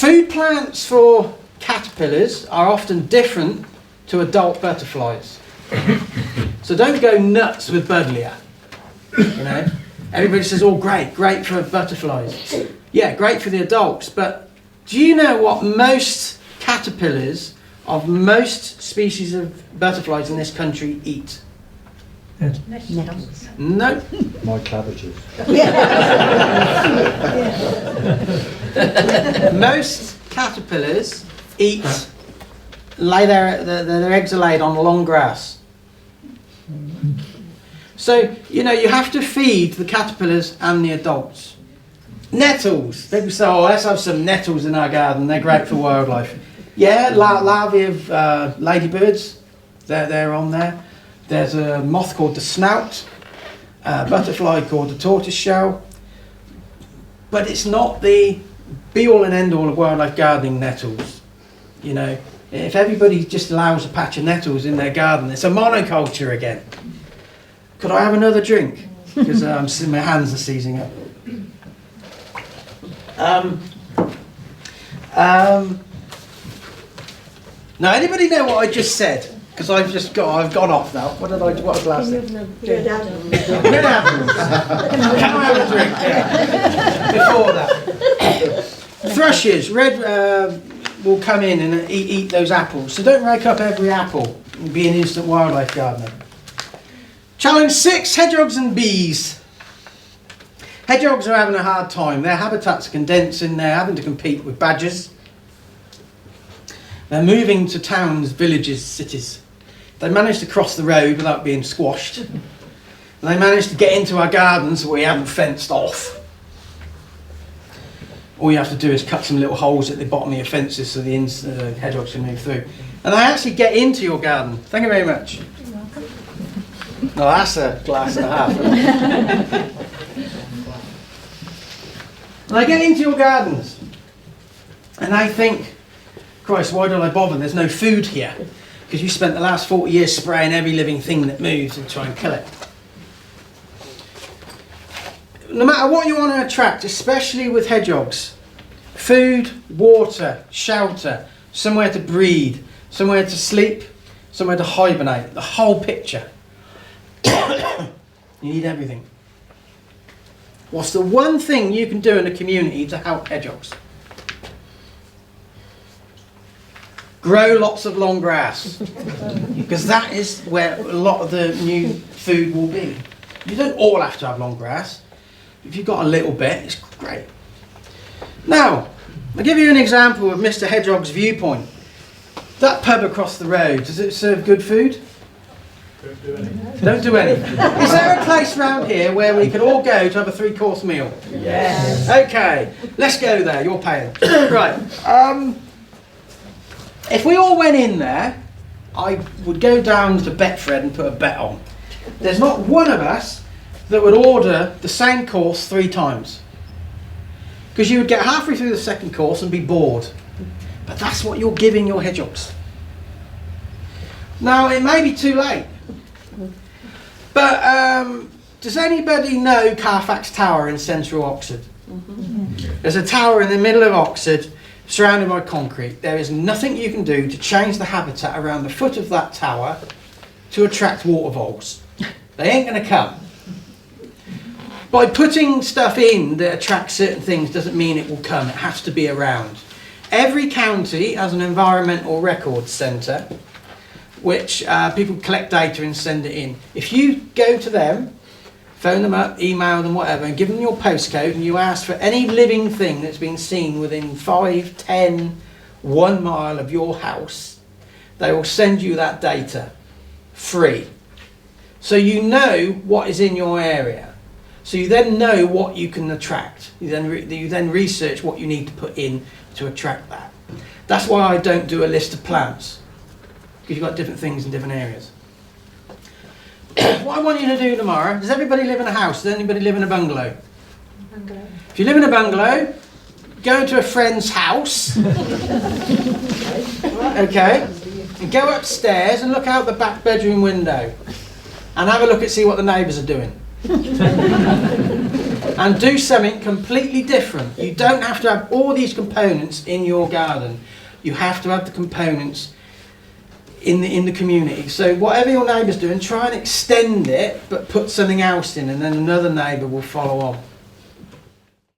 Food plants for caterpillars are often different to adult butterflies. So don't go nuts with buddleia. You know, everybody says, "Oh, great for butterflies." Yeah, great for the adults. But do you know what most caterpillars of most species of butterflies in this country eat? Nettles. No. My cabbages. Most caterpillars lay their eggs are laid on long grass. So, you know, you have to feed the caterpillars and the adults. Nettles. People say, "Oh, let's have some nettles in our garden. They're great for wildlife." Yeah, larvae of ladybirds. They're on there. There's a moth called the snout, a butterfly called the tortoiseshell. But it's not the be-all and end-all of wildlife gardening, nettles. You know, if everybody just allows a patch of nettles in their garden, it's a monoculture again. Could I have another drink? Because my hands are seizing up. Now, anybody know what I just said? Because I've gone off now. What a glass? Red apples. Red apples. Can I have a drink? Yeah. Before that. Thrushes, will come in and eat those apples. So don't rake up every apple and be an instant wildlife gardener. Challenge 6, hedgehogs and bees. Hedgehogs are having a hard time. Their habitats are condensing. They're having to compete with badgers. They're moving to towns, villages, cities. They manage to cross the road without being squashed. And they manage to get into our gardens where we haven't fenced off. All you have to do is cut some little holes at the bottom of your fences so the hedgehogs can move through. And they actually get into your garden. Thank you very much. You're welcome. No, that's a glass and a half. And they get into your gardens. And they think, "Christ, why don't I bother? There's no food here." Because you spent the last 40 years spraying every living thing that moves and try and kill it. No matter what you want to attract, especially with hedgehogs, food, water, shelter, somewhere to breed, somewhere to sleep, somewhere to hibernate, the whole picture. You need everything. What's the one thing you can do in a community to help hedgehogs? Grow lots of long grass, because that is where a lot of the new food will be. You don't all have to have long grass. If you've got a little bit, it's great. Now, I'll give you an example of Mr. Hedgehog's viewpoint. That pub across the road, does it serve good food? Don't do anything. Don't do anything. Is there a place round here where we could all go to have a 3-course meal? Yes. Okay, let's go there. You're paying. Right. If we all went in there, I would go down to Betfred and put a bet on. There's not one of us that would order the same course 3 times. Because you would get halfway through the second course and be bored. But that's what you're giving your hedgehogs. Now, it may be too late. But does anybody know Carfax Tower in central Oxford? There's a tower in the middle of Oxford, surrounded by concrete. There is nothing you can do to change the habitat around the foot of that tower to attract water voles. They ain't going to come. By putting stuff in that attracts certain things doesn't mean it will come. It has to be around. Every county has an environmental records centre which people collect data and send it in. If you go to them, phone them up, email them, whatever, and give them your postcode, and you ask for any living thing that's been seen within 5, 10, 1 mile of your house, they will send you that data free. So you know what is in your area. So you then know what you can attract. You then research what you need to put in to attract that. That's why I don't do a list of plants, because you've got different things in different areas. What I want you to do tomorrow, does everybody live in a house? Does anybody live in a bungalow? Bungalow. If you live in a bungalow, go to a friend's house, okay, and go upstairs and look out the back bedroom window and have a look and see what the neighbours are doing. And and do something completely different. You don't have to have all these components in your garden. You have to have the components in the community. So whatever your neighbour's doing, try and extend it, but put something else in, and then another neighbour will follow on.